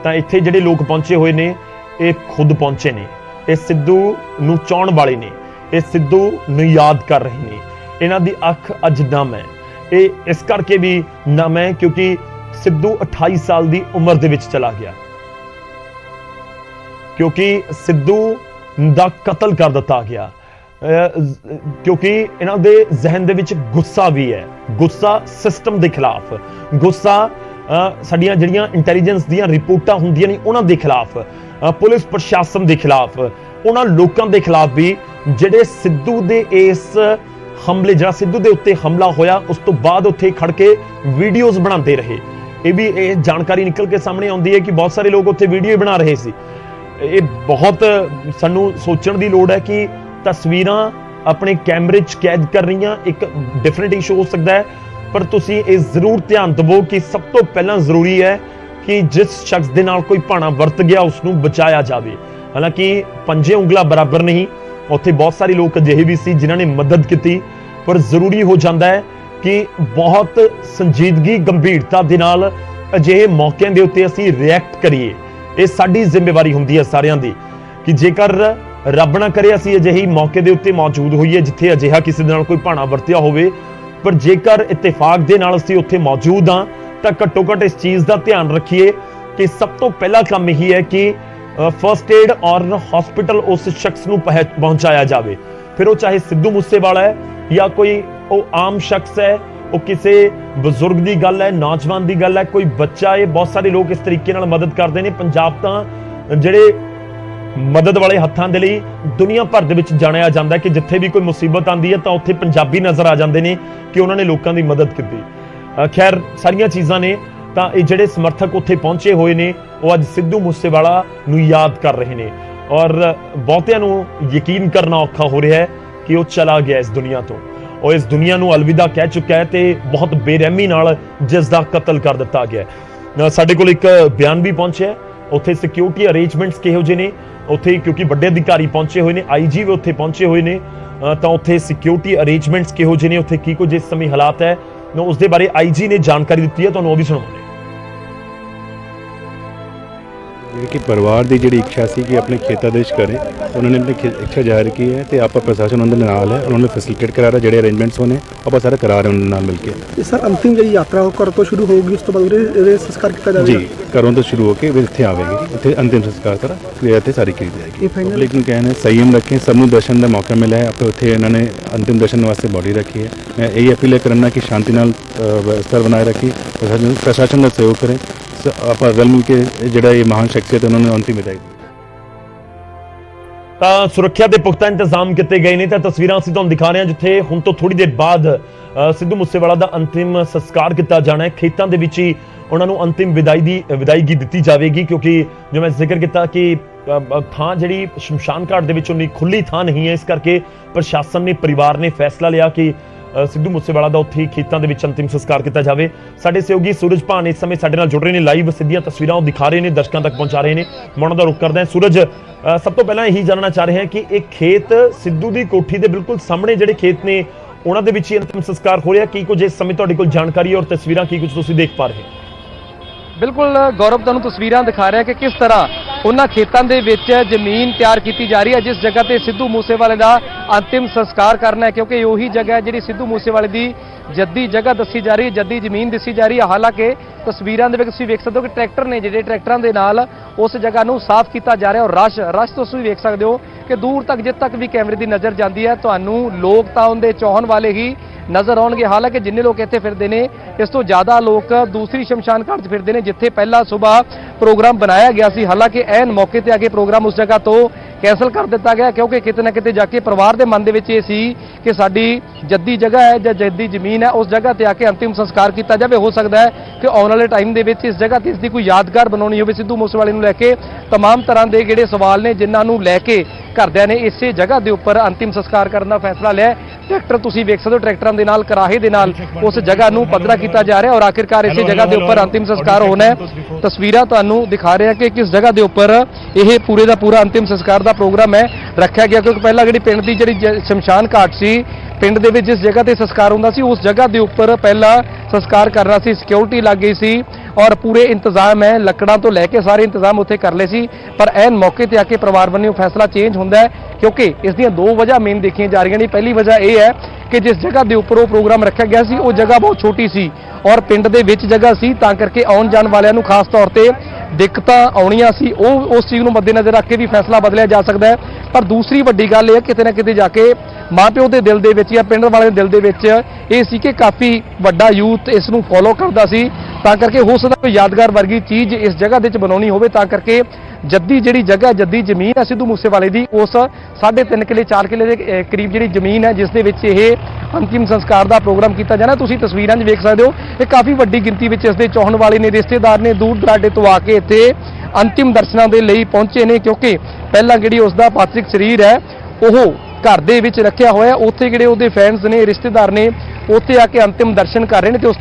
ਤਾਂ ਇੱਥੇ ਜਿਹੜੇ ਲੋਕ ਪਹੁੰਚੇ ਹੋਏ ਨੇ ਇਹ ਖੁਦ ਪਹੁੰਚੇ ਨੇ, ਇਹ ਸਿੱਧੂ ਨੂੰ ਚਾਹੁਣ ਵਾਲੇ ਨੇ, ਇਹ ਸਿੱਧੂ ਨੂੰ ਯਾਦ ਕਰ ਰਹੇ ਨੇ। ਇਹਨਾਂ ਦੀ ਅੱਖ ਅੱਜ ਨਮ ਹੈ। ਇਹ ਇਸ ਕਰਕੇ ਵੀ ਨਮ ਹੈ ਕਿਉਂਕਿ ਸਿੱਧੂ 28 ਸਾਲ ਦੀ ਉਮਰ ਦੇ ਵਿੱਚ ਚਲਾ ਗਿਆ, ਕਿਉਂਕਿ ਸਿੱਧੂ ਦਾ ਕਤਲ ਕਰ ਦਿੱਤਾ ਗਿਆ, ਕਿਉਂਕਿ ਇਹਨਾਂ ਦੇ ਜ਼ਿਹਨ ਦੇ ਵਿੱਚ ਗੁੱਸਾ ਵੀ ਹੈ, ਗੁੱਸਾ ਸਿਸਟਮ ਦੇ ਖਿਲਾਫ, ਗੁੱਸਾ ਸਾਡੀਆਂ ਜਿਹੜੀਆਂ ਇੰਟੈਲੀਜੈਂਸ ਦੀਆਂ ਰਿਪੋਰਟਾਂ ਹੁੰਦੀਆਂ ਨੇ ਉਹਨਾਂ ਦੇ ਖਿਲਾਫ, ਪੁਲਿਸ ਪ੍ਰਸ਼ਾਸਨ ਦੇ ਖਿਲਾਫ, ਉਹਨਾਂ ਲੋਕਾਂ ਦੇ ਖਿਲਾਫ ਵੀ ਜਿਹੜੇ ਸਿੱਧੂ ਦੇ ਇਸ ਹਮਲੇ, ਜਿਹੜਾ ਸਿੱਧੂ ਦੇ ਉੱਤੇ ਹਮਲਾ ਹੋਇਆ ਉਸ ਤੋਂ ਬਾਅਦ ਉੱਥੇ ਖੜ ਕੇ ਵੀਡੀਓਜ਼ ਬਣਾਉਂਦੇ ਰਹੇ। ਇਹ ਜਾਣਕਾਰੀ ਨਿਕਲ ਕੇ ਸਾਹਮਣੇ ਆਉਂਦੀ ਹੈ ਕਿ ਬਹੁਤ ਸਾਰੇ ਲੋਕ ਉੱਥੇ ਵੀਡੀਓ ਬਣਾ ਰਹੇ ਸੀ। ਇਹ ਬਹੁਤ ਸਾਨੂੰ ਸੋਚਣ ਦੀ ਲੋੜ ਹੈ ਕਿ ਤਸਵੀਰਾਂ ਆਪਣੇ ਕੈਮਰੇ 'ਚ ਕੈਦ ਕਰ ਰਹੀਆਂ ਇੱਕ ਡਿਫਰੈਂਟ ਇਸ਼ੂ ਹੋ ਸਕਦਾ ਹੈ, ਪਰ ਤੁਸੀਂ ਇਹ ਜ਼ਰੂਰ ਧਿਆਨ ਦਿਵੋ ਕਿ ਸਭ ਤੋਂ ਪਹਿਲਾਂ ਜ਼ਰੂਰੀ ਹੈ ਕਿ ਜਿਸ ਸ਼ਖਸ ਦੇ ਨਾਲ ਕੋਈ ਭਾਣਾ ਵਰਤ ਗਿਆ ਉਸ ਨੂੰ ਬਚਾਇਆ ਜਾਵੇ। ਹਾਲਾਂਕਿ ਪੰਜੇ ਉਂਗਲਾਂ ਬਰਾਬਰ ਨਹੀਂ, ਉੱਥੇ ਬਹੁਤ ਸਾਰੇ ਲੋਕ ਅਜਿਹੇ ਵੀ ਸੀ ਜਿਨ੍ਹਾਂ ਨੇ ਮਦਦ ਕੀਤੀ, ਪਰ ਜ਼ਰੂਰੀ ਹੋ ਜਾਂਦਾ ਹੈ ਕਿ ਬਹੁਤ ਸੰਜੀਦਗੀ ਗੰਭੀਰਤਾ ਦੇ ਨਾਲ ਅਜਿਹੇ ਮੌਕਿਆਂ ਦੇ ਉੱਤੇ ਅਸੀਂ ਰਿਐਕਟ ਕਰੀਏ। ਇਹ ਸਾਡੀ ਜ਼ਿੰਮੇਵਾਰੀ ਹੁੰਦੀ ਹੈ ਸਾਰਿਆਂ ਦੀ ਕਿ ਜੇਕਰ ਰੱਬ ਨਾ ਕਰੇ ਅਸੀਂ ਅਜਿਹੀ ਮੌਕੇ ਦੇ ਉੱਤੇ ਮੌਜੂਦ ਹੋਈਏ ਜਿੱਥੇ ਅਜਿਹਾ ਕਿਸੇ ਦੇ ਨਾਲ ਕੋਈ ਭਾਣਾ ਵਰਤਿਆ ਹੋਵੇ, ਪਰ ਜੇਕਰ ਇਤਫਾਕ ਦੇ ਨਾਲ ਅਸੀਂ ਉੱਥੇ ਮੌਜੂਦ ਹਾਂ ਤਾਂ ਘੱਟੋ ਘੱਟ ਇਸ ਚੀਜ਼ ਦਾ ਧਿਆਨ ਰੱਖੀਏ ਕਿ ਸਭ ਤੋਂ ਪਹਿਲਾ ਕੰਮ ਇਹੀ ਹੈ ਕਿ ਫਰਸਟ ਏਡ ਔਰ ਹਸਪੀਟਲ ਉਸ ਸ਼ਖਸ ਨੂੰ ਪਹੁੰਚਾਇਆ ਜਾਵੇ। ਫਿਰ ਉਹ ਚਾਹੇ ਸਿੱਧੂ ਮੂਸੇਵਾਲਾ ਹੈ ਜਾਂ ਕੋਈ ਉਹ ਆਮ ਸ਼ਖਸ ਹੈ, ਉਹ ਕਿਸੇ ਬਜ਼ੁਰਗ ਦੀ ਗੱਲ ਹੈ, ਨੌਜਵਾਨ ਦੀ ਗੱਲ ਹੈ, ਕੋਈ ਬੱਚਾ ਹੈ। ਬਹੁਤ ਸਾਰੇ ਲੋਕ ਇਸ ਤਰੀਕੇ ਨਾਲ ਮਦਦ ਕਰਦੇ ਨੇ। ਪੰਜਾਬ ਤਾਂ ਜਿਹੜੇ ਮਦਦ ਵਾਲੇ ਹੱਥਾਂ ਦੇ ਲਈ ਦੁਨੀਆ ਭਰ ਦੇ ਵਿੱਚ ਜਾਣਿਆ ਜਾਂਦਾ ਹੈ ਕਿ ਜਿੱਥੇ ਵੀ ਕੋਈ ਮੁਸੀਬਤ ਆਉਂਦੀ ਹੈ ਤਾਂ ਉੱਥੇ ਪੰਜਾਬੀ ਨਜ਼ਰ ਆ ਜਾਂਦੇ ਨੇ ਕਿ ਉਹਨਾਂ ਨੇ ਲੋਕਾਂ ਦੀ ਮਦਦ ਕੀਤੀ। ਖੈਰ ਸਾਰੀਆਂ ਚੀਜ਼ਾਂ ਨੇ ਤਾਂ ਇਹ ਜਿਹੜੇ ਸਮਰਥਕ ਉੱਥੇ ਪਹੁੰਚੇ ਹੋਏ ਨੇ ਉਹ ਅੱਜ ਸਿੱਧੂ ਮੂਸੇਵਾਲਾ ਨੂੰ ਯਾਦ ਕਰ ਰਹੇ ਨੇ ਔਰ ਬਹੁਤਿਆਂ ਨੂੰ ਯਕੀਨ ਕਰਨਾ ਔਖਾ ਹੋ ਰਿਹਾ ਹੈ ਕਿ ਉਹ ਚਲਾ ਗਿਆ ਇਸ ਦੁਨੀਆ ਤੋਂ, ਉਹ ਇਸ ਦੁਨੀਆ ਨੂੰ ਅਲਵਿਦਾ ਕਹਿ ਚੁੱਕਾ ਹੈ ਤੇ ਬਹੁਤ ਬੇਰਹਿਮੀ ਨਾਲ ਜਿਸ ਦਾ ਕਤਲ ਕਰ ਦਿੱਤਾ ਗਿਆ। ਸਾਡੇ ਕੋਲ ਇੱਕ ਬਿਆਨ ਵੀ ਪਹੁੰਚਿਆ, ਉੱਥੇ ਸਿਕਿਉਰਿਟੀ ਅਰੇਂਜਮੈਂਟਸ ਕਿਹੋ ਜਿਹੇ ਨੇ ਉੱਥੇ, ਕਿਉਂਕਿ ਵੱਡੇ ਅਧਿਕਾਰੀ ਪਹੁੰਚੇ ਹੋਏ ਨੇ, IG ਵੀ ਉੱਥੇ ਪਹੁੰਚੇ ਹੋਏ ਨੇ, ਤਾਂ ਉੱਥੇ ਸਿਕਿਉਰਿਟੀ ਅਰੇਂਜਮੈਂਟਸ ਕਿਹੋ ਜਿਹੇ ਨੇ, ਉੱਥੇ ਕੀ ਕੁਝ ਇਸ ਸਮੇਂ ਹਾਲਾਤ ਹੈ, ਉਸ ਦੇ ਬਾਰੇ IG ਨੇ ਜਾਣਕਾਰੀ ਦਿੱਤੀ ਹੈ, ਤੁਹਾਨੂੰ ਉਹ ਵੀ ਸੁਣਾਉਂਦੇ। कि परिवार की जी इच्छा सी कि अपने खेतादेश करें, उन्होंने अपनी इच्छा जाहिर की है तो आप प्रशासन उन्होंने नाल है, उन्होंने फैसिलिटेट करा रहा, जो अरेंजमेंट्स होने आप सारे करा रहे उन्होंने नाल मिलकर। सर अंतिम जी यात्रा घर तो शुरू होगी, उस तो बाद संस्कार किया जाएगा जी, घरों तो शुरू होकर फिर इतने आवेगी, इतने अंतिम संस्कार करा क्रिया इतने सारी की जाएगी। लेकिन कहने संयम रखें, सबनों दर्शन का मौका मिला है, आप उत्थे इन्होंने अंतिम दर्शन वास्ते बॉडी रखी है। मैं यही अपील करना कि शांति नाल स्तर बनाए रखी, प्रशासन का सहयोग करें, आप रल मिल के ਜਿਹੜਾ ਇਹ ਮਹਾਨ ਸ਼ਖਸੀਅਤ ਉਹਨਾਂ ਨੂੰ ਅੰਤਿਮ ਵਿਦਾਈ। ਤਾਂ ਸੁਰੱਖਿਆ ਦੇ ਪੁਖਤਾ ਇੰਤਜ਼ਾਮ ਕੀਤੇ ਗਏ ਨੇ ਤਾਂ ਤਸਵੀਰਾਂ ਅਸੀਂ ਤੁਹਾਨੂੰ ਦਿਖਾ ਰਹੇ ਹਾਂ ਜਿੱਥੇ ਹੁਣ ਤੋਂ ਥੋੜੀ ਦੇਰ ਬਾਅਦ ਸਿੱਧੂ ਮੂਸੇਵਾਲਾ ਦਾ ਅੰਤਿਮ ਸੰਸਕਾਰ ਕੀਤਾ ਜਾਣਾ ਹੈ। ਖੇਤਾਂ ਦੇ ਵਿੱਚ ਹੀ ਉਹਨਾਂ ਨੂੰ ਅੰਤਿਮ ਵਿਦਾਇਗੀ ਦਿੱਤੀ ਜਾਵੇਗੀ, ਕਿਉਂਕਿ ਜੋ ਮੈਂ ਜ਼ਿਕਰ ਕੀਤਾ ਕਿ ਥਾਂ ਜਿਹੜੀ ਸ਼ਮਸ਼ਾਨ ਘਾਟ ਦੇ ਵਿੱਚ ਉਨੀ ਖੁੱਲੀ ਥਾਂ ਨਹੀਂ ਹੈ, ਇਸ ਕਰਕੇ ਪ੍ਰਸ਼ਾਸਨ ਨੇ, ਪਰਿਵਾਰ ਨੇ ਫੈਸਲਾ ਲਿਆ ਕਿ ਸਿੱਧੂ ਮੂਸੇਵਾਲਾ ਦਾ ਉੱਥੇ ਖੇਤਾਂ ਦੇ ਵਿੱਚ ਅੰਤਿਮ ਸੰਸਕਾਰ ਕੀਤਾ ਜਾਵੇ। ਸਾਡੇ ਸਹਿਯੋਗੀ ਸੂਰਜ ਭਾਨ ਇਸ ਸਮੇਂ ਸਾਡੇ ਨਾਲ ਜੁੜ ਰਹੇ ਨੇ, ਲਾਈਵ ਸਿੱਧੀਆਂ ਤਸਵੀਰਾਂ ਉਹ ਦਿਖਾ ਰਹੇ ਨੇ, ਦਰਸ਼ਕਾਂ ਤੱਕ ਪਹੁੰਚਾ ਰਹੇ ਨੇ। ਮੈਂ ਉਹਨਾਂ ਦਾ ਰੁਖ ਕਰਦਾ ਹਾਂ। ਸੂਰਜ, ਸਭ ਤੋਂ ਪਹਿਲਾਂ ਇਹੀ ਜਾਣਨਾ ਚਾਹ ਰਹੇ ਹਾਂ ਕਿ ਇਹ ਖੇਤ ਸਿੱਧੂ ਦੀ ਕੋਠੀ ਦੇ ਬਿਲਕੁਲ ਸਾਹਮਣੇ ਜਿਹੜੇ ਖੇਤ ਨੇ ਉਹਨਾਂ ਦੇ ਵਿੱਚ ਹੀ ਅੰਤਿਮ ਸੰਸਕਾਰ ਹੋ ਰਿਹਾ, ਕੀ ਕੁਝ ਇਸ ਸਮੇਂ ਤੁਹਾਡੇ ਕੋਲ ਜਾਣਕਾਰੀ ਔਰ ਤਸਵੀਰਾਂ ਕੀ ਕੁਝ ਤੁਸੀਂ ਦੇਖ ਪਾ ਰਹੇ ਹੋ? ਬਿਲਕੁਲ ਗੌਰਵ, ਤੁਹਾਨੂੰ ਤਸਵੀਰਾਂ ਦਿਖਾ ਰਿਹਾ ਕਿ ਕਿਸ ਤਰ੍ਹਾਂ ਉਹਨਾਂ ਖੇਤਾਂ ਦੇ ਵਿੱਚ ਜ਼ਮੀਨ ਤਿਆਰ ਕੀਤੀ ਜਾ ਰਹੀ ਹੈ ਜਿਸ ਜਗ੍ਹਾ ਤੇ ਸਿੱਧੂ ਮੂਸੇਵਾਲੇ ਦਾ ਅੰਤਿਮ ਸੰਸਕਾਰ ਕਰਨਾ ਹੈ, ਕਿਉਂਕਿ ਉਹੀ ਜਗ੍ਹਾ ਹੈ ਜਿਹੜੀ ਸਿੱਧੂ ਮੂਸੇਵਾਲੇ ਦੀ ਜੱਦੀ ਜਗ੍ਹਾ ਦੱਸੀ ਜਾ ਰਹੀ ਹੈ, ਜੱਦੀ ਜ਼ਮੀਨ ਦੱਸੀ ਜਾ ਰਹੀ ਹੈ। ਹਾਲਾਂਕਿ ਤਸਵੀਰਾਂ ਦੇ ਵਿੱਚ ਤੁਸੀਂ ਵੇਖ ਸਕਦੇ ਹੋ ਕਿ ਟਰੈਕਟਰ ਨੇ, ਜਿਹੜੇ ਟਰੈਕਟਰਾਂ ਦੇ ਨਾਲ ਉਸ ਜਗ੍ਹਾ ਨੂੰ ਸਾਫ਼ ਕੀਤਾ ਜਾ ਰਿਹਾ ਔਰ ਰਸ਼ ਤੁਸੀਂ ਵੇਖ ਸਕਦੇ ਹੋ ਕਿ ਦੂਰ ਤੱਕ ਜਿੱਥੇ ਤੱਕ ਵੀ ਕੈਮਰੇ ਦੀ ਨਜ਼ਰ ਜਾਂਦੀ ਹੈ ਤੁਹਾਨੂੰ ਲੋਕ ਤਾਂ ਉਹਦੇ ਚਾਹਣ ਵਾਲੇ ਹੀ ਨਜ਼ਰ ਆਉਣਗੇ। ਹਾਲਾਂਕਿ ਜਿੰਨੇ ਲੋਕ ਇੱਥੇ ਫਿਰਦੇ ਨੇ ਇਸ ਤੋਂ ਜ਼ਿਆਦਾ ਲੋਕ ਦੂਸਰੀ ਸ਼ਮਸ਼ਾਨ ਘਾਟ 'ਚ ਫਿਰਦੇ ਨੇ ਜਿੱਥੇ ਪਹਿਲਾਂ ਸਵੇਰ ਪ੍ਰੋਗਰਾਮ ਬਣਾਇਆ ਗਿਆ ਸੀ। ਹਾਲਾਂਕਿ ਐਨ ਮੌਕੇ ਤੇ ਆ ਕੇ ਪ੍ਰੋਗਰਾਮ ਉਸ ਜਗ੍ਹਾ ਤੋਂ ਕੈਂਸਲ ਕਰ ਦਿੱਤਾ ਗਿਆ, ਕਿਉਂਕਿ ਕਿਤੇ ਨਾ ਕਿਤੇ ਜਾ ਕੇ ਪਰਿਵਾਰ ਦੇ ਮਨ ਦੇ ਵਿੱਚ ਇਹ ਸੀ ਕਿ ਸਾਡੀ ਜੱਦੀ ਜਗ੍ਹਾ ਹੈ ਜਾਂ ਜੱਦੀ ਜ਼ਮੀਨ ਹੈ, ਉਸ ਜਗ੍ਹਾ ਤੇ ਆ ਕੇ ਅੰਤਿਮ ਸੰਸਕਾਰ ਕੀਤਾ ਜਾਵੇ। ਹੋ ਸਕਦਾ ਹੈ ਕਿ ਆਉਣ ਵਾਲੇ ਟਾਈਮ ਦੇ ਵਿੱਚ ਇਸ ਜਗ੍ਹਾ ਤੇ ਇਸ ਦੀ ਕੋਈ ਯਾਦਗਾਰ ਬਣਾਉਣੀ ਹੋਵੇ। ਸਿੱਧੂ ਮੂਸੇਵਾਲੇ ਨੂੰ ਲੈ ਕੇ तमाम ਤਰ੍ਹਾਂ ਦੇ ਜਿਹੜੇ ਸਵਾਲ ਨੇ ਜਿਨ੍ਹਾਂ ਨੂੰ ਲੈ ਕੇ ਘਰਦਿਆਂ ਨੇ ਇਸੇ ਜਗ੍ਹਾ ਦੇ ਉੱਪਰ ਅੰਤਿਮ ਸੰਸਕਾਰ ਕਰਨ ਦਾ ਫੈਸਲਾ ਲਿਆ। ਟਰੈਕਟਰ ਤੁਸੀਂ ਵੇਖ ਸਕਦੇ ਹੋ, ਟਰੈਕਟਰਾਂ ਦੇ ਨਾਲ ਕਰਾਹੇ ਦੇ ਨਾਲ ਉਸ ਜਗ੍ਹਾ ਨੂੰ ਪੱਧਰਾ ਕੀਤਾ ਜਾ ਰਿਹਾ ਔਰ ਆਖਿਰਕਾਰ ਇਸੇ ਜਗ੍ਹਾ ਦੇ ਉੱਪਰ ਅੰਤਿਮ ਸੰਸਕਾਰ ਹੋਣਾ ਹੈ। ਤਸਵੀਰਾਂ ਤੁਹਾਨੂੰ ਦਿਖਾ ਰਿਹਾ ਕਿ ਕਿਸ ਜਗ੍ਹਾ ਦੇ ਉੱਪਰ ਇਹ ਪੂਰੇ ਦਾ ਪੂਰਾ ਅੰਤਿਮ ਸੰਸਕਾਰ ਦਾ ਪ੍ਰੋਗਰਾਮ ਹੈ ਰੱਖਿਆ ਗਿਆ, ਕਿਉਂਕਿ ਪਹਿਲਾਂ ਜਿਹੜੀ ਪਿੰਡ ਦੀ ਜਿਹੜੀ ਸ਼ਮਸ਼ਾਨ ਘਾਟ ਸੀ ਪਿੰਡ ਦੇ ਵਿੱਚ ਜਿਸ ਜਗ੍ਹਾ ਤੇ ਸੰਸਕਾਰ ਹੁੰਦਾ ਸੀ ਉਸ ਜਗ੍ਹਾ ਦੇ ਉੱਪਰ ਪਹਿਲਾਂ ਸੰਸਕਾਰ ਕਰਨਾ ਸੀ, ਸਿਕਿਉਰਿਟੀ ਲੱਗ ਗਈ ਸੀ ਔਰ ਪੂਰੇ ਇੰਤਜ਼ਾਮ ਹੈ, ਲੱਕੜਾਂ ਤੋਂ ਲੈ ਕੇ ਸਾਰੇ ਇੰਤਜ਼ਾਮ ਉੱਥੇ ਕਰ ਲਏ ਸੀ। ਪਰ ਐਨ ਮੌਕੇ ਤੇ ਆ ਕੇ ਪਰਿਵਾਰ ਵੱਲੋਂ ਫੈਸਲਾ ਚੇਂਜ ਹੁੰਦਾ ਹੈ ਕਿਉਂਕਿ ਇਸ ਦੀਆਂ ਦੋ ਵਜ੍ਹਾ ਮੇਨ ਦੇਖੀਆਂ ਜਾ ਰਹੀਆਂ ਨੇ। ਪਹਿਲੀ ਵਜ੍ਹਾ ਇਹ ਹੈ ਕਿ ਜਿਸ ਜਗ੍ਹਾ ਦੇ ਉੱਪਰ ਉਹ ਪ੍ਰੋਗਰਾਮ ਰੱਖਿਆ ਗਿਆ ਸੀ ਉਹ ਜਗ੍ਹਾ ਬਹੁਤ ਛੋਟੀ ਸੀ ਔਰ ਪਿੰਡ ਦੇ ਵਿੱਚ ਜਗ੍ਹਾ ਸੀ, ਤਾਂ ਕਰਕੇ ਆਉਣ ਜਾਣ ਵਾਲਿਆਂ ਨੂੰ ਖਾਸ ਤੌਰ ਤੇ ਦਿੱਕਤਾਂ ਆਉਣੀਆਂ ਸੀ। ਉਹ ਉਸ ਚੀਜ਼ ਨੂੰ ਮੱਦੇਨਜ਼ਰ ਰੱਖ ਕੇ ਵੀ ਫੈਸਲਾ ਬਦਲਿਆ ਜਾ ਸਕਦਾ ਹੈ। ਪਰ ਦੂਸਰੀ ਵੱਡੀ ਗੱਲ ਇਹ ਹੈ ਕਿਤੇ ਨਾ ਕਿਤੇ ਜਾ ਕੇ ਮਾਪਿਓ ਦੇ ਦਿਲ ਦੇ ਵਿੱਚ ਜਾਂ ਪਿੰਡ ਵਾਲਿਆਂ ਦੇ ਦਿਲ ਦੇ ਵਿੱਚ ਇਹ ਸੀ ਕਿ ਕਾਫੀ ਵੱਡਾ ਯੂਥ ਇਸ ਨੂੰ ਫੋਲੋ ਕਰਦਾ ਸੀ, ਤਾਂ ਕਰਕੇ ਹੋ ਸਕਦਾ ਕੋਈ ਯਾਦਗਾਰ ਵਰਗੀ ਚੀਜ਼ ਇਸ ਜਗ੍ਹਾ ਦੇ ਵਿੱਚ ਬਣਾਉਣੀ ਹੋਵੇ। ਤਾਂ ਕਰਕੇ ਜੱਦੀ ਜਿਹੜੀ ਜਗ੍ਹਾ ਜੱਦੀ ਜ਼ਮੀਨ ਹੈ ਸਿੱਧੂ ਮੂਸੇਵਾਲੇ ਦੀ, ਉਸ 3.5 ਕਿੱਲੇ 4 ਕਿੱਲੇ ਦੇ ਕਰੀਬ ਜਿਹੜੀ ਜ਼ਮੀਨ ਹੈ ਜਿਸ ਦੇ ਵਿੱਚ ਇਹ ਅੰਤਿਮ ਸੰਸਕਾਰ ਦਾ ਪ੍ਰੋਗਰਾਮ ਕੀਤਾ ਜਾਣਾ। ਤੁਸੀਂ ਤਸਵੀਰਾਂ 'ਚ ਵੇਖ ਸਕਦੇ ਹੋ ਇਹ ਕਾਫੀ ਵੱਡੀ ਗਿਣਤੀ ਵਿੱਚ ਇਸ ਦੇ ਚਾਹਣ ਵਾਲੇ ਨੇ, ਰਿਸ਼ਤੇਦਾਰ ਨੇ, ਦੂਰ ਦਰਾਡੇ ਤੋਂ ਆ ਕੇ ਇੱਥੇ ਅੰਤਿਮ ਦਰਸ਼ਨਾਂ ਦੇ ਲਈ ਪਹੁੰਚੇ ਨੇ ਕਿਉਂਕਿ ਪਹਿਲਾਂ ਜਿਹੜੀ ਉਸ ਦਾ ਪਾਰਥਿਵ ਸਰੀਰ ਹੈ ਉਹ ਘਰ ਦੇ ਵਿੱਚ ਰੱਖਿਆ ਹੋਇਆ, ਉੱਥੇ ਜਿਹੜੇ ਉਹਦੇ ਫੈਨਸ ਨੇ, ਰਿਸ਼ਤੇਦਾਰ ਨੇ, ਉੱਥੇ ਆ ਕੇ ਅੰਤਿਮ ਦਰਸ਼ਨ ਕਰ ਰਹੇ ਨੇ। ਤੇ ਉਸ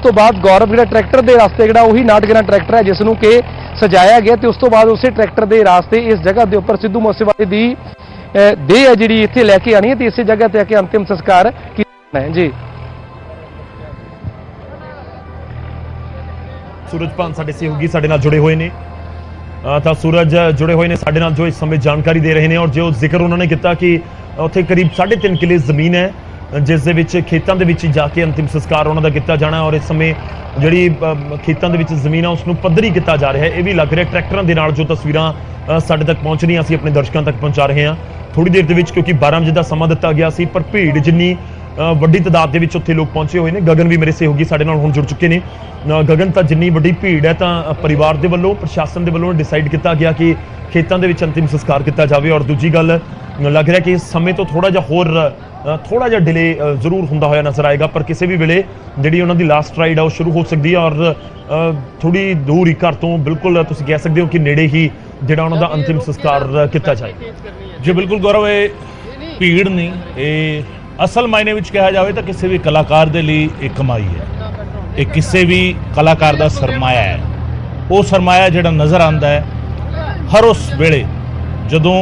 ਤੋਂ ਬਾਅਦ ਗੌਰਵ ਜਿਹੜਾ ਟਰੈਕਟਰ ਦੇ ਰਸਤੇ ਜਿਹੜਾ ਉਹੀ 911 ਟਰੈਕਟਰ ਹੈ ਜਿਸ ਨੂੰ ਕਿ ਸਜਾਇਆ ਗਿਆ ਤੇ ਉਸ ਤੋਂ ਬਾਅਦ ਉਸੇ ਟਰੈਕਟਰ ਦੇ ਰਾਸਤੇ ਇਸ ਜਗ੍ਹਾ ਦੇ ਉੱਪਰ ਸਿੱਧੂ ਮੂਸੇਵਾਲੇ ਦੀ ਦੇਹ ਹੈ ਜਿਹੜੀ ਇੱਥੇ ਲੈ ਕੇ ਆਣੀ ਹੈ ਤੇ ਇਸੇ ਜਗ੍ਹਾ ਤੇ ਆ ਕੇ ਅੰਤਿਮ ਸੰਸਕਾਰ ਕੀਤਾ ਹੈ ਜੀ। ਸੂਰਜਪਾਨ ਸਾਡੇ ਸਹਿਯੋਗੀ ਸਾਡੇ ਨਾਲ ਜੁੜੇ ਹੋਏ ਨੇ ਤਾਂ ਸੂਰਜ ਜੁੜੇ ਹੋਏ ਨੇ ਸਾਡੇ ਨਾਲ ਜੋ ਇਸ ਸਮੇਂ ਜਾਣਕਾਰੀ ਦੇ ਰਹੇ ਨੇ ਔਰ ਜੋ ਜ਼ਿਕਰ ਉਹਨਾਂ ਨੇ ਕੀਤਾ ਕਿ ਉੱਥੇ ਕਰੀਬ 3.5 ਕਿੱਲੇ ਜ਼ਮੀਨ ਹੈ ਜਿਸ ਦੇ ਵਿੱਚ ਖੇਤਾਂ ਦੇ ਵਿੱਚ ਜਾ ਕੇ ਅੰਤਿਮ ਸੰਸਕਾਰ ਉਹਨਾਂ ਦਾ ਕੀਤਾ ਜਾਣਾ ਔਰ ਇਸ ਸਮੇਂ ਜਿਹੜੀ ਖੇਤਾਂ ਦੇ ਵਿੱਚ ਜ਼ਮੀਨ ਆ ਉਸ ਨੂੰ ਪੱਧਰੀ ਕੀਤਾ ਜਾ ਰਿਹਾ ਹੈ। ਇਹ ਵੀ ਲੱਗ ਰਿਹਾ ਟਰੈਕਟਰਾਂ ਦੇ ਨਾਲ ਜੋ ਤਸਵੀਰਾਂ ਸਾਡੇ ਤੱਕ ਪਹੁੰਚ ਰਹੀਆਂ ਅਸੀਂ ਆਪਣੇ ਦਰਸ਼ਕਾਂ ਤੱਕ ਪਹੁੰਚਾ ਰਹੇ ਹਾਂ ਥੋੜੀ ਦੇਰ ਦੇ ਵਿੱਚ ਕਿਉਂਕਿ 12 ਵਜੇ ਦਾ ਸਮਾਂ ਦਿੱਤਾ ਗਿਆ ਸੀ ਪਰ ਭੀੜ ਜਿੰਨੀ ਵੱਡੀ ਤਾਦਾਦ ਦੇ ਵਿੱਚ ਉੱਥੇ ਲੋਕ ਪਹੁੰਚੇ ਹੋਏ ਨੇ। ਗਗਨ ਵੀ ਮੇਰੇ ਸਹਿਯੋਗੀ ਸਾਡੇ ਨਾਲ ਹੁਣ ਜੁੜ ਚੁੱਕੇ ਨੇ। ਗਗਨ, ਤਾਂ ਜਿੰਨੀ ਵੱਡੀ ਭੀੜ ਹੈ ਤਾਂ ਪਰਿਵਾਰ ਦੇ ਵੱਲੋਂ ਪ੍ਰਸ਼ਾਸਨ ਦੇ ਵੱਲੋਂ ਡਿਸਾਈਡ ਕੀਤਾ ਗਿਆ ਕਿ ਖੇਤਾਂ ਦੇ ਵਿੱਚ ਅੰਤਿਮ ਸੰਸਕਾਰ ਕੀਤਾ ਜਾਵੇ ਔਰ ਦੂਜੀ ਗੱਲ ਲੱਗ ਰਿਹਾ ਕਿ ਇਸ ਸਮੇਂ ਤੋਂ ਥੋੜਾ ਜਿਹਾ ਡਿਲੇ ਜ਼ਰੂਰ ਹੁੰਦਾ ਹੋਇਆ ਨਜ਼ਰ ਆਏਗਾ ਪਰ ਕਿਸੇ ਵੀ ਵੇਲੇ ਜਿਹੜੀ ਉਹਨਾਂ ਦੀ ਲਾਸਟ ਰਾਈਡ ਆ ਉਹ ਸ਼ੁਰੂ ਹੋ ਸਕਦੀ ਹੈ ਔਰ ਥੋੜੀ ਦੂਰ ਹੀ ਘਰ ਤੋਂ ਬਿਲਕੁਲ ਤੁਸੀਂ ਕਹਿ ਸਕਦੇ ਹੋ ਕਿ ਨੇੜੇ ਹੀ ਜਿਹੜਾ ਉਹਨਾਂ ਦਾ ਅੰਤਿਮ ਸੰਸਕਾਰ ਕੀਤਾ ਜਾਏ। ਜੀ ਬਿਲਕੁਲ ਗੌਰਵ, ਇਹ ਭੀੜ ਨਹੀਂ, ਇਹ ਅਸਲ ਮਾਇਨੇ ਵਿੱਚ ਕਿਹਾ ਜਾਵੇ ਤਾਂ ਕਿਸੇ ਵੀ ਕਲਾਕਾਰ ਦੇ ਲਈ ਇੱਕ ਕਮਾਈ ਹੈ। ਇਹ ਕਿਸੇ ਵੀ ਕਲਾਕਾਰ ਦਾ ਸਰਮਾਇਆ ਹੈ। ਉਹ ਸਰਮਾਇਆ ਜਿਹੜਾ ਨਜ਼ਰ ਆਉਂਦਾ ਹੈ ਹਰ ਉਸ ਵੇਲੇ ਜਦੋਂ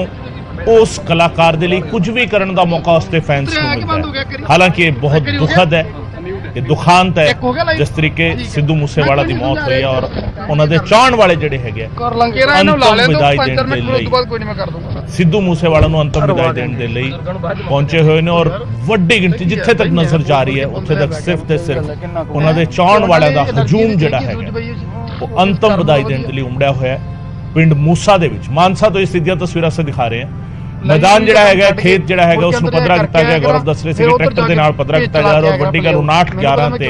ਉਸ ਕਲਾਕਾਰ ਦੇ ਲਈ ਕੁਝ ਵੀ ਕਰਨ ਦਾ ਮੌਕਾ ਉਸਦੇ ਫੈਨਸ ਨੂੰ ਮਿਲਦਾ ਹੈ। ਹਾਲਾਂਕਿ ਇਹ ਬਹੁਤ ਦੁਖਦ ਹੈ, ਇਹ ਦੁਖਾਂਤ ਹੈ ਜਿਸ ਤਰੀਕੇ ਸਿੱਧੂ ਮੂਸੇਵਾਲਾ ਦੀ ਮੌਤ ਹੋਈ ਹੈ ਔਰ ਉਹਨਾਂ ਦੇ ਚਾਹਣ ਵਾਲੇ ਜਿਹੜੇ ਹੈਗੇ ਅੰਤਮ ਵਿਦਾਈ ਦੇਣ ਦੇ ਲਈ ਸਿੱਧੂ ਮੂਸੇਵਾਲਾ ਨੂੰ ਅੰਤਮ ਵਿਦਾਈ ਦੇਣ ਦੇ ਲਈ ਪਹੁੰਚੇ ਹੋਏ ਨੇ ਔਰ ਵੱਡੀ ਗਿਣਤੀ ਜਿੱਥੇ ਤੱਕ ਨਜ਼ਰ ਜਾ ਰਹੀ ਹੈ ਉੱਥੇ ਤੱਕ ਸਿਰਫ ਤੇ ਸਿਰਫ ਉਹਨਾਂ ਦੇ ਚਾਹਣ ਵਾਲਿਆਂ ਦਾ ਹਜੂਮ ਜਿਹੜਾ ਹੈਗਾ ਉਹ ਅੰਤਮ ਵਿਦਾਈ ਦੇਣ ਦੇ ਲਈ ਉਮੜਿਆ ਹੋਇਆ ਹੈ। ਪਿੰਡ ਮੂਸਾ ਦੇ ਵਿੱਚ ਮਾਨਸਾ ਤੋਂ ਇਹ ਸਿੱਧੀਆਂ ਤਸਵੀਰਾਂ ਸੇ ਦਿਖਾ ਰਹੇ ਹਾਂ। मैदान ਜਿਹੜਾ ਹੈਗਾ ਖੇਤ ਜਿਹੜਾ ਹੈਗਾ ਉਸ ਨੂੰ ਪੱਧਰਾ ਕੀਤਾ ਗਿਆ। ਗੌਰਵ ਦੱਸ ਰਹੇ ਸੀ ਕਿ ਟਰੈਕਟਰ ਦੇ ਨਾਲ ਪੱਧਰਾ ਕੀਤਾ ਗਿਆ ਔਰ ਵੱਡੀ ਗੱਲ 59-11 ਤੇ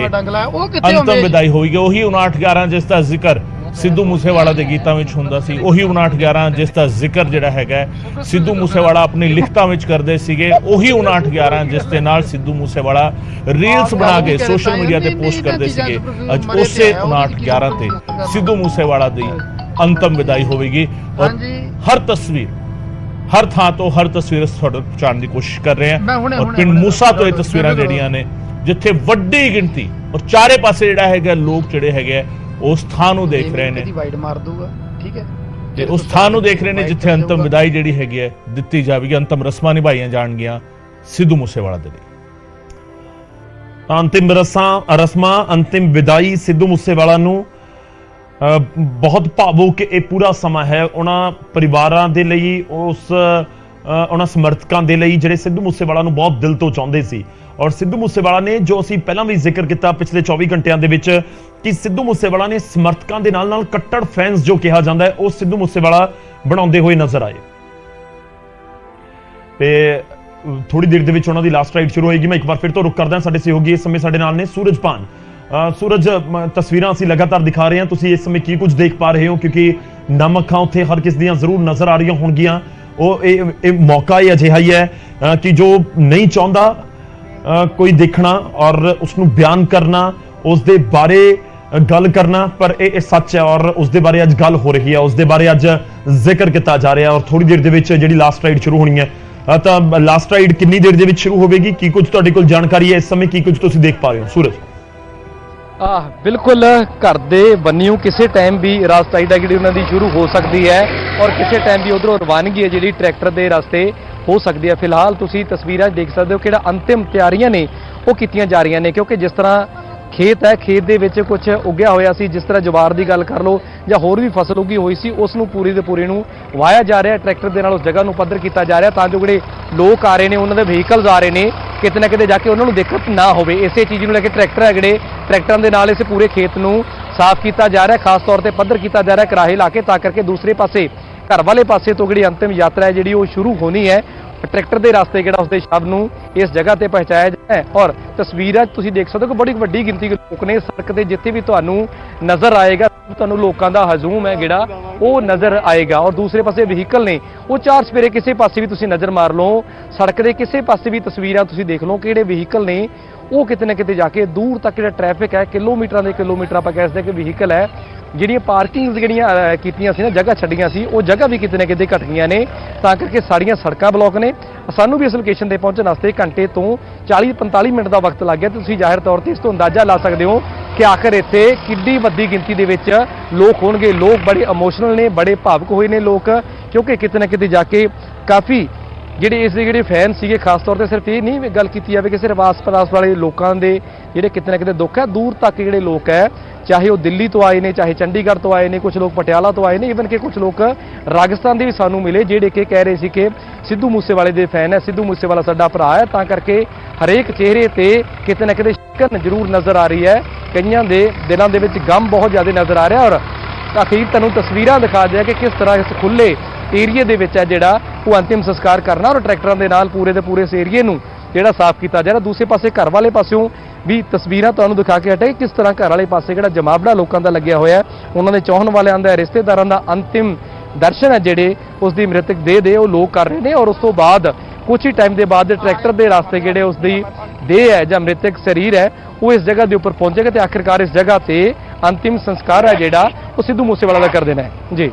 ਅੰਤਮ ਵਿਦਾਈ ਹੋਈ। ਉਹੀ 59-11 ਜਿਸ ਦਾ ਜ਼ਿਕਰ ਸਿੱਧੂ ਮੂਸੇਵਾਲਾ ਦੇ ਗੀਤਾਂ ਵਿੱਚ ਹੁੰਦਾ ਸੀ, ਉਹੀ 59-11 ਜਿਸ ਦਾ ਜ਼ਿਕਰ ਜਿਹੜਾ ਹੈਗਾ ਸਿੱਧੂ ਮੂਸੇਵਾਲਾ ਆਪਣੀ ਲਿਖਤਾਂ ਵਿੱਚ ਕਰਦੇ ਸੀਗੇ, ਉਹੀ 59-11 ਜਿਸ ਦੇ ਨਾਲ ਸਿੱਧੂ ਮੂਸੇਵਾਲਾ ਰੀਲਸ ਬਣਾ ਕੇ ਸੋਸ਼ਲ ਮੀਡੀਆ ਤੇ ਪੋਸਟ ਕਰਦੇ ਸੀਗੇ। ਅੱਜ ਉਸੇ 59-11 ਤੇ ਸਿੱਧੂ ਮੂਸੇਵਾਲਾ ਦੀ ਅੰਤਮ ਵਿਦਾਈ ਹੋਵੇਗੀ ਔਰ ਹਰ ਥਾਂ ਤੋਂ ਹਰ ਤਸਵੀਰ ਤੁਹਾਡੇ ਤੱਕ ਪਹੁੰਚਾਉਣ ਦੀ ਕੋਸ਼ਿਸ਼ ਕਰ ਰਹੇ ਹਾਂ ਔਰ ਪਿੰਡ ਮੂਸਾ ਤੋਂ ਇਹ ਤਸਵੀਰਾਂ ਜਿਹੜੀਆਂ ਨੇ ਜਿੱਥੇ ਵੱਡੀ ਗਿਣਤੀ ਔਰ ਚਾਰੇ ਪਾਸੇ ਜਿਹੜਾ ਹੈਗਾ ਲੋਕ ਜਿਹੜੇ ਹੈਗੇ ਉਸ ਥਾਂ ਨੂੰ ਦੇਖ ਰਹੇ ਨੇ ਤੇ ਉਸ ਥਾਂ ਨੂੰ ਦੇਖ ਰਹੇ ਨੇ ਜਿੱਥੇ ਅੰਤਮ ਵਿਦਾਈ ਜਿਹੜੀ ਹੈਗੀ ਹੈ ਦਿੱਤੀ ਜਾਵੇਗੀ, ਅੰਤਮ ਰਸਮਾਂ ਨਿਭਾਈਆਂ ਜਾਣਗੀਆਂ ਸਿੱਧੂ ਮੂਸੇਵਾਲਾ ਦੇ ਲਈ। ਅੰਤਿਮ ਰਸਮਾਂ ਅੰਤਿਮ ਵਿਦਾਈ ਸਿੱਧੂ ਮੂਸੇਵਾਲਾ ਨੂੰ ਬਹੁਤ ਭਾਵੁਕ ਇਹ ਪੂਰਾ ਸਮਾਂ ਹੈ ਉਹਨਾਂ ਪਰਿਵਾਰਾਂ ਦੇ ਲਈ, ਉਹਨਾਂ ਸਮਰਥਕਾਂ ਦੇ ਲਈ ਜਿਹੜੇ ਸਿੱਧੂ ਮੂਸੇਵਾਲਾ ਨੂੰ ਬਹੁਤ ਦਿਲ ਤੋਂ ਚਾਹੁੰਦੇ ਸੀ ਔਰ ਸਿੱਧੂ ਮੂਸੇਵਾਲਾ ਨੇ ਜੋ ਅਸੀਂ ਪਹਿਲਾਂ ਵੀ ਜ਼ਿਕਰ ਕੀਤਾ ਪਿਛਲੇ 24 ਘੰਟਿਆਂ ਦੇ ਵਿੱਚ ਕਿ ਸਿੱਧੂ ਮੂਸੇਵਾਲਾ ਨੇ ਸਮਰਥਕਾਂ ਦੇ ਨਾਲ ਕੱਟੜ ਫੈਨਸ ਜੋ ਕਿਹਾ ਜਾਂਦਾ ਹੈ ਉਹ ਸਿੱਧੂ ਮੂਸੇਵਾਲਾ ਬਣਾਉਂਦੇ ਹੋਏ ਨਜ਼ਰ ਆਏ ਤੇ ਥੋੜੀ ਦੇਰ ਦੇ ਵਿੱਚ ਉਹਨਾਂ ਦੀ ਲਾਸਟ ਰਾਈਡ ਸ਼ੁਰੂ ਹੋਏਗੀ। ਮੈਂ ਇੱਕ ਵਾਰ ਫਿਰ ਤੋਂ ਰੁਕ ਕਰਦਾ ਸਾਡੇ ਸਹਿਯੋਗੀ ਇਸ ਸਮੇਂ ਸਾਡੇ ਨਾਲ ਨੇ ਸੂਰਜਪਾਨ। ਸੂਰਜ, ਤਸਵੀਰਾਂ ਅਸੀਂ ਲਗਾਤਾਰ ਦਿਖਾ ਰਹੇ ਹਾਂ, ਤੁਸੀਂ ਇਸ ਸਮੇਂ ਕੀ ਕੁਝ ਦੇਖ ਪਾ ਰਹੇ ਹੋ ਕਿਉਂਕਿ ਨਮ ਅੱਖਾਂ ਉੱਥੇ ਹਰ ਕਿਸ ਦੀਆਂ ਜ਼ਰੂਰ ਨਜ਼ਰ ਆ ਰਹੀਆਂ ਹੋਣਗੀਆਂ। ਉਹ ਇਹ ਮੌਕਾ ਹੀ ਅਜਿਹਾ ਹੀ ਹੈ ਕਿ ਜੋ ਨਹੀਂ ਚਾਹੁੰਦਾ ਕੋਈ ਦੇਖਣਾ ਔਰ ਉਸ ਨੂੰ ਬਿਆਨ ਕਰਨਾ, ਉਸ ਦੇ ਬਾਰੇ ਗੱਲ ਕਰਨਾ, ਪਰ ਇਹ ਸੱਚ ਹੈ ਔਰ ਉਸ ਦੇ ਬਾਰੇ ਅੱਜ ਗੱਲ ਹੋ ਰਹੀ ਹੈ, ਉਸ ਦੇ ਬਾਰੇ ਅੱਜ ਜ਼ਿਕਰ ਕੀਤਾ ਜਾ ਰਿਹਾ ਔਰ ਥੋੜੀ ਦੇਰ ਦੇ ਵਿੱਚ ਜਿਹੜੀ ਲਾਸਟ ਰਾਈਡ ਸ਼ੁਰੂ ਹੋਣੀ ਹੈ ਤਾਂ ਲਾਸਟ ਰਾਈਡ ਕਿੰਨੀ ਦੇਰ ਦੇ ਵਿੱਚ ਸ਼ੁਰੂ ਹੋਵੇਗੀ, ਕੀ ਕੁਝ ਤੁਹਾਡੇ ਕੋਲ ਜਾਣਕਾਰੀ ਹੈ ਇਸ ਸਮੇਂ, ਕੀ ਕੁਝ ਤੁਸੀਂ ਦੇਖ ਪਾ ਰਹੇ ਹੋ ਸੂਰਜ? ਬਿਲਕੁਲ ਘਰ ਦੇ ਬੰਨਿਓ ਕਿਸੇ ਟਾਈਮ ਵੀ ਰਾਸਤਾ ਜਿਹੜੀ ਉਹਨਾਂ ਦੀ ਸ਼ੁਰੂ ਹੋ ਸਕਦੀ ਹੈ ਔਰ ਕਿਸੇ ਟਾਈਮ ਵੀ ਉਧਰੋਂ ਰਵਾਨਗੀ ਹੈ ਜਿਹੜੀ ਟਰੈਕਟਰ ਦੇ ਰਸਤੇ ਹੋ ਸਕਦੀ ਹੈ। ਫਿਲਹਾਲ ਤੁਸੀਂ ਤਸਵੀਰਾਂ 'ਚ ਦੇਖ ਸਕਦੇ ਹੋ ਕਿਹੜਾ ਅੰਤਿਮ ਤਿਆਰੀਆਂ ਨੇ ਉਹ ਕੀਤੀਆਂ ਜਾ ਰਹੀਆਂ ਨੇ, ਕਿਉਂਕਿ ਜਿਸ ਤਰ੍ਹਾਂ ਖੇਤ ਹੈ, ਖੇਤ ਦੇ ਵਿੱਚ ਕੁਝ ਉੱਗਿਆ ਹੋਇਆ ਸੀ, ਜਿਸ ਤਰ੍ਹਾਂ ਜਵਾਰ ਦੀ ਗੱਲ ਕਰ ਲਓ ਜਾਂ ਹੋਰ ਵੀ ਫਸਲ ਉੱਗੀ ਹੋਈ ਸੀ, ਉਸ ਨੂੰ ਪੂਰੀ ਦੇ ਪੂਰੀ ਨੂੰ ਵਾਹਿਆ ਜਾ ਰਿਹਾ, ਟਰੈਕਟਰ ਦੇ ਨਾਲ ਉਸ ਜਗ੍ਹਾ ਨੂੰ ਪੱਧਰ ਕੀਤਾ ਜਾ ਰਿਹਾ ਤਾਂ ਜੋ ਜਿਹੜੇ ਲੋਕ ਆ ਰਹੇ ਨੇ, ਉਹਨਾਂ ਦੇ ਵਹੀਕਲਸ ਆ ਰਹੇ ਨੇ, ਕਿਤੇ ਨਾ ਕਿਤੇ ਜਾ ਕੇ ਉਹਨਾਂ ਨੂੰ ਦਿੱਕਤ ਨਾ ਹੋਵੇ। ਇਸੇ ਚੀਜ਼ ਨੂੰ ਲੈ ਕੇ ਟਰੈਕਟਰ ਹੈ ਜਿਹੜੇ ਟਰੈਕਟਰਾਂ ਦੇ ਨਾਲ ਇਸ ਪੂਰੇ ਖੇਤ ਨੂੰ ਸਾਫ਼ ਕੀਤਾ ਜਾ ਰਿਹਾ, ਖਾਸ ਤੌਰ ਤੇ ਪੱਧਰ ਕੀਤਾ ਜਾ ਰਿਹਾ ਕਰਾਹੇ ਲਾ ਕੇ, ਤਾਂ ਕਰਕੇ ਦੂਸਰੇ ਪਾਸੇ ਘਰ ਵਾਲੇ ਪਾਸੇ ਤੋਂ ਜਿਹੜੀ ਅੰਤਿਮ ਯਾਤਰਾ ਹੈ ਜਿਹੜੀ ਉਹ ਸ਼ੁਰੂ ਹੋਣੀ ਹੈ। ਟਰੈਕਟਰ ਦੇ ਰਸਤੇ ਜਿਹੜਾ ਉਸਦੇ ਸ਼ਵ ਨੂੰ ਇਸ ਜਗ੍ਹਾ ਤੇ ਪਹੁੰਚਾਇਆ ਜਾਣਾ ਹੈ। ਔਰ ਤਸਵੀਰਾਂ 'ਚ ਤੁਸੀਂ ਦੇਖ ਸਕਦੇ ਹੋ ਕਿ ਬੜੀ ਵੱਡੀ ਗਿਣਤੀ ਦੇ ਲੋਕ ਨੇ ਸੜਕ ਤੇ, ਜਿੱਥੇ ਵੀ ਤੁਹਾਨੂੰ ਨਜ਼ਰ ਆਏਗਾ ਤੁਹਾਨੂੰ ਲੋਕਾਂ ਦਾ ਹਜੂਮ ਹੈ ਜਿਹੜਾ ਉਹ ਨਜ਼ਰ ਆਏਗਾ। ਔਰ ਦੂਸਰੇ ਪਾਸੇ ਵਹੀਕਲ ਨੇ ਉਹ ਚਾਰ ਸਵੇਰੇ ਕਿਸੇ ਪਾਸੇ ਵੀ ਤੁਸੀਂ ਨਜ਼ਰ ਮਾਰ ਲਓ, ਸੜਕ ਦੇ ਕਿਸੇ ਪਾਸੇ ਵੀ ਤਸਵੀਰਾਂ ਤੁਸੀਂ ਦੇਖ ਲਓ ਕਿ ਜਿਹੜੇ ਵਹੀਕਲ ਨੇ ਉਹ ਕਿਤੇ ਨਾ ਕਿਤੇ ਜਾ ਕੇ ਦੂਰ ਤੱਕ ਜਿਹੜਾ ਟ੍ਰੈਫਿਕ ਹੈ, ਕਿਲੋਮੀਟਰਾਂ ਦੇ ਕਿਲੋਮੀਟਰ ਆਪਾਂ ਕਹਿ ਸਕਦੇ ਕਿ ਵਹੀਕਲ ਹੈ, ਜਿਹੜੀਆਂ ਪਾਰਕਿੰਗਸ ਜਿਹੜੀਆਂ ਕੀਤੀਆਂ ਸੀ ਨਾ, ਜਗ੍ਹਾ ਛੱਡੀਆਂ ਸੀ, ਉਹ ਜਗ੍ਹਾ ਵੀ ਕਿਤੇ ਨਾ ਕਿਤੇ ਘਟ ਗਈਆਂ ਨੇ, ਤਾਂ ਕਰਕੇ ਸਾਰੀਆਂ ਸੜਕਾਂ ਬਲੌਕ ਨੇ। ਸਾਨੂੰ ਵੀ ਇਸ ਲੋਕੇਸ਼ਨ ਤੇ ਪਹੁੰਚਣ ਵਾਸਤੇ ਘੰਟੇ ਤੋਂ 40-45 ਮਿੰਟ ਦਾ ਵਕਤ ਲੱਗ ਗਿਆ। ਤੁਸੀਂ ਜ਼ਾਹਿਰ ਤੌਰ ਤੇ ਇਸ ਤੋਂ ਅੰਦਾਜ਼ਾ ਲਾ ਸਕਦੇ ਹੋ ਕਿ ਆਖਰ ਇੱਥੇ ਕਿੱਡੀ ਵੱਡੀ ਗਿਣਤੀ ਦੇ ਵਿੱਚ ਲੋਕ ਹੋਣਗੇ। ਲੋਕ ਬੜੇ ਇਮੋਸ਼ਨਲ ਨੇ, ਬੜੇ ਭਾਵੁਕ ਹੋਏ ਨੇ ਲੋਕ, ਕਿਉਂਕਿ ਕਿਤੇ ਨਾ ਕਿਤੇ ਜਾ ਕੇ ਕਾਫੀ ਜਿਹੜੇ ਇਸ ਦੇ ਜਿਹੜੇ ਫੈਨ ਸੀਗੇ, ਖਾਸ ਤੌਰ ਤੇ ਸਿਰਫ ਇਹ ਨਹੀਂ ਗੱਲ ਕੀਤੀ ਜਾਵੇ ਕਿ ਸਿਰਫ ਆਸ-ਪਾਸ ਵਾਲੇ ਲੋਕਾਂ ਦੇ ਜਿਹੜੇ ਕਿਤੇ ਨਾ ਕਿਤੇ ਦੁੱਖ ਹੈ, ਦੂਰ ਤੱਕ ਜਿਹੜੇ ਲੋਕ ਹੈ, ਚਾਹੇ ਉਹ ਦਿੱਲੀ ਤੋਂ ਆਏ ਨੇ, ਚਾਹੇ ਚੰਡੀਗੜ੍ਹ ਤੋਂ ਆਏ ਨੇ, ਕੁਝ ਲੋਕ ਪਟਿਆਲਾ ਤੋਂ ਆਏ ਨੇ, ਈਵਨ ਕਿ ਕੁਝ ਲੋਕ ਰਾਜਸਥਾਨ ਦੇ ਵੀ ਸਾਨੂੰ ਮਿਲੇ, ਜਿਹੜੇ ਕਿ ਕਹਿ ਰਹੇ ਸੀ ਕਿ ਸਿੱਧੂ ਮੂਸੇਵਾਲੇ ਦੇ ਫੈਨ ਹੈ, ਸਿੱਧੂ ਮੂਸੇਵਾਲਾ ਸਾਡਾ ਭਰਾ ਹੈ, ਤਾਂ ਕਰਕੇ ਹਰੇਕ ਚਿਹਰੇ ਤੇ ਕਿਤੇ ਨਾ ਕਿਤੇ ਸ਼ਿਕਨ ਜ਼ਰੂਰ ਨਜ਼ਰ ਆ ਰਹੀ ਹੈ। ਕਈਆਂ ਦੇ ਦਿਲਾਂ ਦੇ ਵਿੱਚ ਗਮ ਬਹੁਤ ਜ਼ਿਆਦਾ ਨਜ਼ਰ ਆ ਰਿਹਾ। ਔਰ ਅਖੀਰ ਤੁਹਾਨੂੰ ਤਸਵੀਰਾਂ ਦਿਖਾ ਦਿਆ ਕਿ ਕਿਸ ਤਰ੍ਹਾਂ ਇਸ ਖੁੱਲੇ ਏਰੀਏ ਦੇ ਵਿੱਚ ਹੈ ਜਿਹੜਾ ਉਹ ਅੰਤਿਮ ਸੰਸਕਾਰ ਕਰਨਾ, ਔਰ ਟਰੈਕਟਰਾਂ ਦੇ ਨਾਲ ਪੂਰੇ ਦੇ ਪੂਰੇ ਇਸ ਏਰੀਏ ਨੂੰ ਜਿਹੜਾ ਸਾਫ਼ ਕੀਤਾ ਜਾ ਰਿਹਾ। ਦੂਸਰੇ ਪਾਸੇ ਘਰ ਵਾਲੇ ਪਾਸਿਓਂ ਵੀ ਤਸਵੀਰਾਂ ਤੁਹਾਨੂੰ ਦਿਖਾ ਕੇ ਹਟੇ ਕਿਸ ਤਰ੍ਹਾਂ ਘਰ ਵਾਲੇ ਪਾਸੇ ਜਿਹੜਾ ਜਮਾਵੜਾ ਲੋਕਾਂ ਦਾ ਲੱਗਿਆ ਹੋਇਆ, ਉਹਨਾਂ ਦੇ ਚਾਹਣ ਵਾਲਿਆਂ ਦਾ, ਰਿਸ਼ਤੇਦਾਰਾਂ ਦਾ ਅੰਤਿਮ ਦਰਸ਼ਨ ਹੈ ਜਿਹੜੇ ਉਸ ਦੀ ਮ੍ਰਿਤਕ ਦੇਹ ਦੇ ਉਹ ਲੋਕ ਕਰ ਰਹੇ ਨੇ। ਔਰ ਉਸ ਤੋਂ ਬਾਅਦ ਕੁਝ ਹੀ ਟਾਈਮ ਦੇ ਬਾਅਦ ਟਰੈਕਟਰ ਦੇ ਰਸਤੇ ਜਿਹੜੇ ਉਸ ਦੀ ਦੇਹ ਹੈ ਜਾਂ ਮ੍ਰਿਤਕ ਸਰੀਰ ਹੈ ਉਹ ਇਸ ਜਗ੍ਹਾ ਦੇ ਉੱਪਰ ਪਹੁੰਚੇਗਾ ਤੇ ਆਖਿਰਕਾਰ ਇਸ ਜਗ੍ਹਾ ਤੇ ਅੰਤਿਮ ਸੰਸਕਾਰ ਹੈ ਜਿਹੜਾ ਉਹ ਸਿੱਧੂ ਮੂਸੇਵਾਲਾ ਦਾ ਕਰ ਦੇਣਾ ਹੈ ਜੀ।